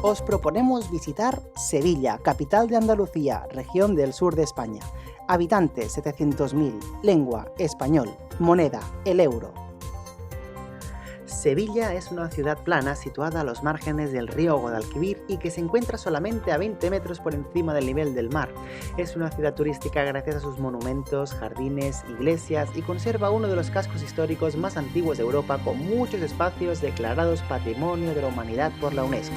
os proponemos visitar Sevilla, capital de Andalucía, región del sur de España. Habitantes 700.000, lengua español, moneda el euro. Sevilla es una ciudad plana situada a los márgenes del río Guadalquivir y que se encuentra solamente a 20 metros por encima del nivel del mar. Es una ciudad turística gracias a sus monumentos, jardines, iglesias y conserva uno de los cascos históricos más antiguos de Europa con muchos espacios declarados Patrimonio de la Humanidad por la UNESCO.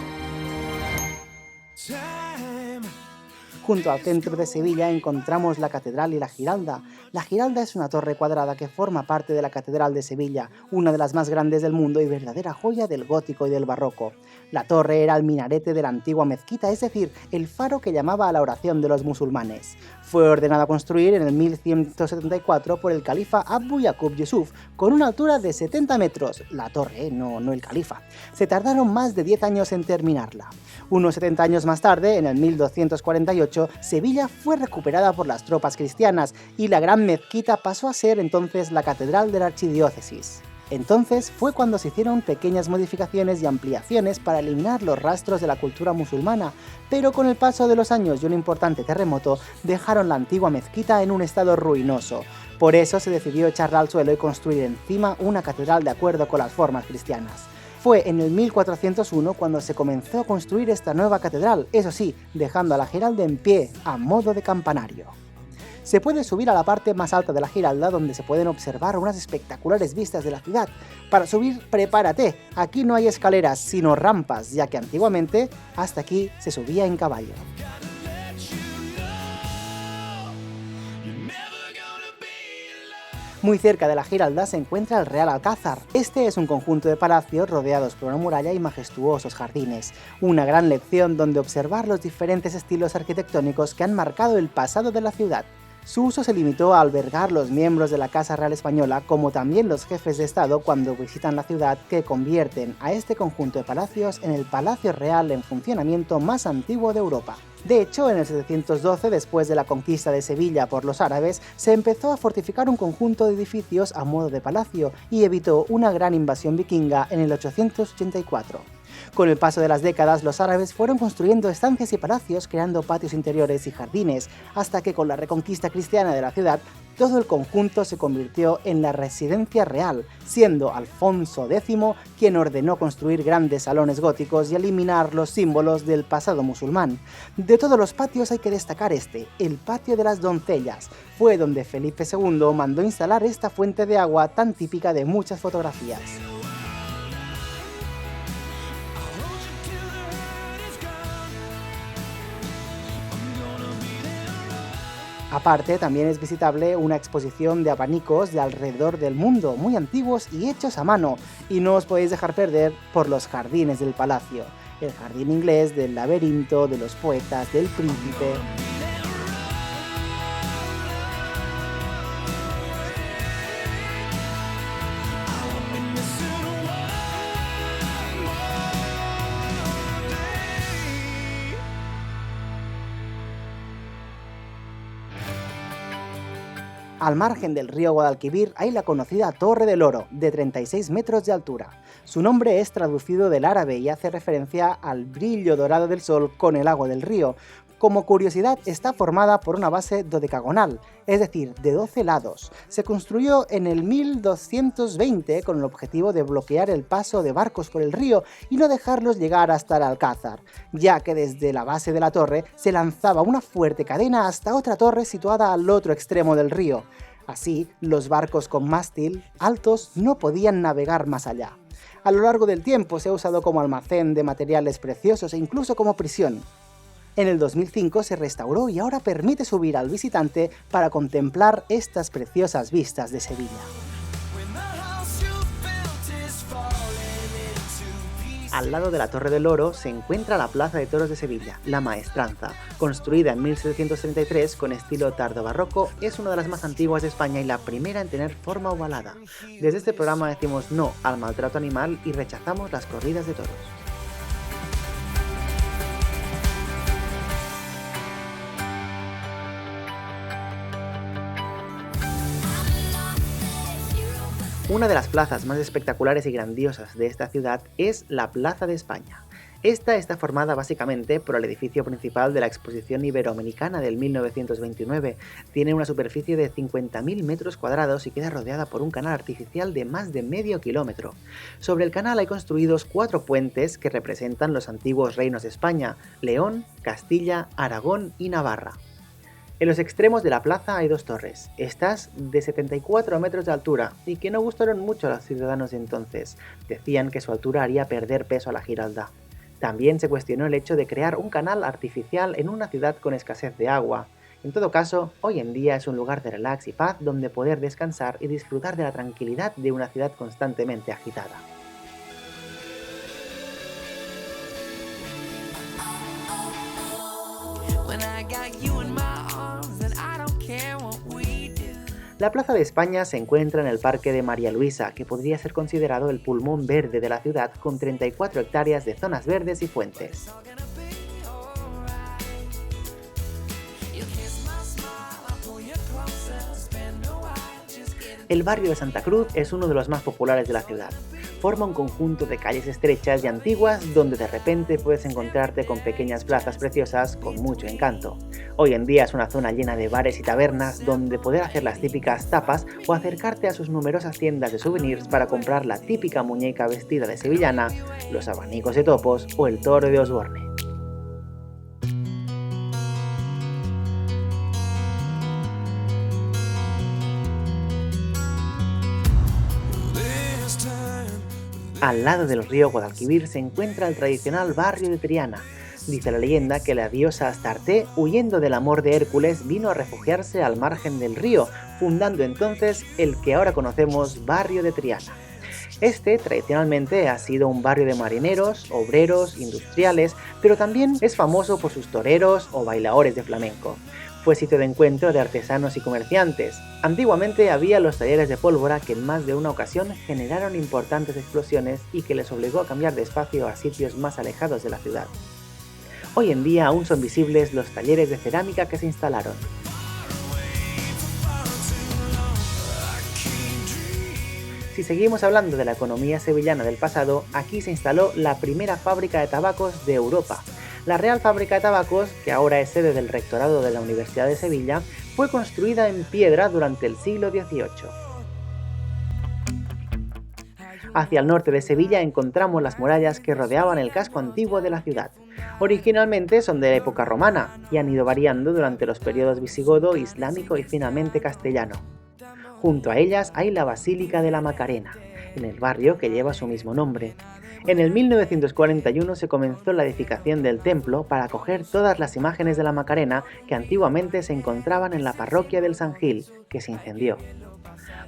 Junto al centro de Sevilla encontramos la Catedral y la Giralda. La Giralda es una torre cuadrada que forma parte de la Catedral de Sevilla, una de las más grandes del mundo y verdadera joya del gótico y del barroco. La torre era el minarete de la antigua mezquita, es decir, el faro que llamaba a la oración de los musulmanes. Fue ordenada construir en el 1174 por el califa Abu Yaqub Yusuf, con una altura de 70 metros. La torre, no el califa. Se tardaron más de 10 años en terminarla. Unos 70 años más tarde, en el 1248, Sevilla fue recuperada por las tropas cristianas y la gran mezquita pasó a ser entonces la catedral de la archidiócesis. Entonces fue cuando se hicieron pequeñas modificaciones y ampliaciones para eliminar los rastros de la cultura musulmana, pero con el paso de los años y un importante terremoto dejaron la antigua mezquita en un estado ruinoso. Por eso se decidió echarla al suelo y construir encima una catedral de acuerdo con las formas cristianas. Fue en el 1401 cuando se comenzó a construir esta nueva catedral, eso sí, dejando a la Giralda en pie, a modo de campanario. Se puede subir a la parte más alta de la Giralda, donde se pueden observar unas espectaculares vistas de la ciudad. Para subir, prepárate, aquí no hay escaleras, sino rampas, ya que antiguamente hasta aquí se subía en caballo. Muy cerca de la Giralda se encuentra el Real Alcázar. Este es un conjunto de palacios rodeados por una muralla y majestuosos jardines. Una gran lección donde observar los diferentes estilos arquitectónicos que han marcado el pasado de la ciudad. Su uso se limitó a albergar los miembros de la Casa Real Española, como también los jefes de Estado cuando visitan la ciudad, que convierten a este conjunto de palacios en el Palacio Real en funcionamiento más antiguo de Europa. De hecho, en el 712, después de la conquista de Sevilla por los árabes, se empezó a fortificar un conjunto de edificios a modo de palacio y evitó una gran invasión vikinga en el 884. Con el paso de las décadas, los árabes fueron construyendo estancias y palacios, creando patios interiores y jardines, hasta que con la reconquista cristiana de la ciudad, todo el conjunto se convirtió en la residencia real, siendo Alfonso X quien ordenó construir grandes salones góticos y eliminar los símbolos del pasado musulmán. De todos los patios hay que destacar este, el Patio de las Doncellas. Fue donde Felipe II mandó instalar esta fuente de agua tan típica de muchas fotografías. Aparte, también es visitable una exposición de abanicos de alrededor del mundo, muy antiguos y hechos a mano, y no os podéis dejar perder por los jardines del palacio, el jardín inglés, del laberinto, de los poetas, del príncipe. Al margen del río Guadalquivir hay la conocida Torre del Oro, de 36 metros de altura. Su nombre es traducido del árabe y hace referencia al brillo dorado del sol con el agua del río. Como curiosidad, está formada por una base dodecagonal, es decir, de 12 lados. Se construyó en el 1220 con el objetivo de bloquear el paso de barcos por el río y no dejarlos llegar hasta el Alcázar, ya que desde la base de la torre se lanzaba una fuerte cadena hasta otra torre situada al otro extremo del río. Así, los barcos con mástil altos no podían navegar más allá. A lo largo del tiempo se ha usado como almacén de materiales preciosos e incluso como prisión. En el 2005 se restauró y ahora permite subir al visitante para contemplar estas preciosas vistas de Sevilla. Al lado de la Torre del Oro se encuentra la Plaza de Toros de Sevilla, La Maestranza. Construida en 1733 con estilo tardobarroco, es una de las más antiguas de España y la primera en tener forma ovalada. Desde este programa decimos no al maltrato animal y rechazamos las corridas de toros. Una de las plazas más espectaculares y grandiosas de esta ciudad es la Plaza de España. Esta está formada básicamente por el edificio principal de la Exposición Iberoamericana del 1929. Tiene una superficie de 50.000 metros cuadrados y queda rodeada por un canal artificial de más de medio kilómetro. Sobre el canal hay construidos 4 puentes que representan los antiguos reinos de España: León, Castilla, Aragón y Navarra. En los extremos de la plaza hay 2 torres, estas de 74 metros de altura, y que no gustaron mucho a los ciudadanos de entonces. Decían que su altura haría perder peso a la Giralda. También se cuestionó el hecho de crear un canal artificial en una ciudad con escasez de agua. En todo caso, hoy en día es un lugar de relax y paz donde poder descansar y disfrutar de la tranquilidad de una ciudad constantemente agitada. La Plaza de España se encuentra en el Parque de María Luisa, que podría ser considerado el pulmón verde de la ciudad, con 34 hectáreas de zonas verdes y fuentes. El barrio de Santa Cruz es uno de los más populares de la ciudad. Forma un conjunto de calles estrechas y antiguas donde de repente puedes encontrarte con pequeñas plazas preciosas con mucho encanto. Hoy en día es una zona llena de bares y tabernas donde poder hacer las típicas tapas o acercarte a sus numerosas tiendas de souvenirs para comprar la típica muñeca vestida de sevillana, los abanicos de topos o el toro de Osborne. Al lado del río Guadalquivir se encuentra el tradicional barrio de Triana. Dice la leyenda que la diosa Astarte, huyendo del amor de Hércules, vino a refugiarse al margen del río, fundando entonces el que ahora conocemos barrio de Triana. Este tradicionalmente ha sido un barrio de marineros, obreros, industriales, pero también es famoso por sus toreros o bailaores de flamenco. Fue sitio de encuentro de artesanos y comerciantes. Antiguamente había los talleres de pólvora que en más de una ocasión generaron importantes explosiones y que les obligó a cambiar de espacio a sitios más alejados de la ciudad. Hoy en día aún son visibles los talleres de cerámica que se instalaron. Si seguimos hablando de la economía sevillana del pasado, aquí se instaló la primera fábrica de tabacos de Europa. La Real Fábrica de Tabacos, que ahora es sede del rectorado de la Universidad de Sevilla, fue construida en piedra durante el siglo XVIII. Hacia el norte de Sevilla encontramos las murallas que rodeaban el casco antiguo de la ciudad. Originalmente son de la época romana y han ido variando durante los periodos visigodo, islámico y finalmente castellano. Junto a ellas hay la Basílica de la Macarena, en el barrio que lleva su mismo nombre. En el 1941 se comenzó la edificación del templo para acoger todas las imágenes de la Macarena que antiguamente se encontraban en la parroquia del San Gil, que se incendió.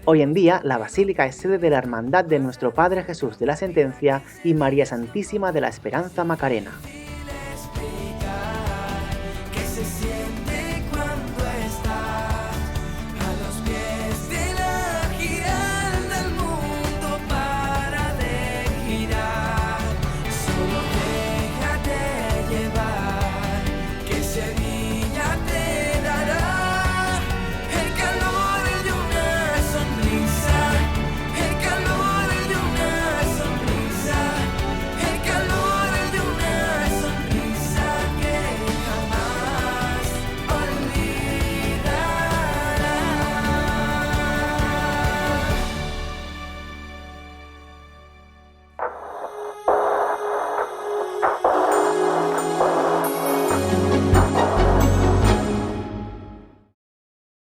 Hoy en día, la basílica es sede de la Hermandad de Nuestro Padre Jesús de la Sentencia y María Santísima de la Esperanza Macarena.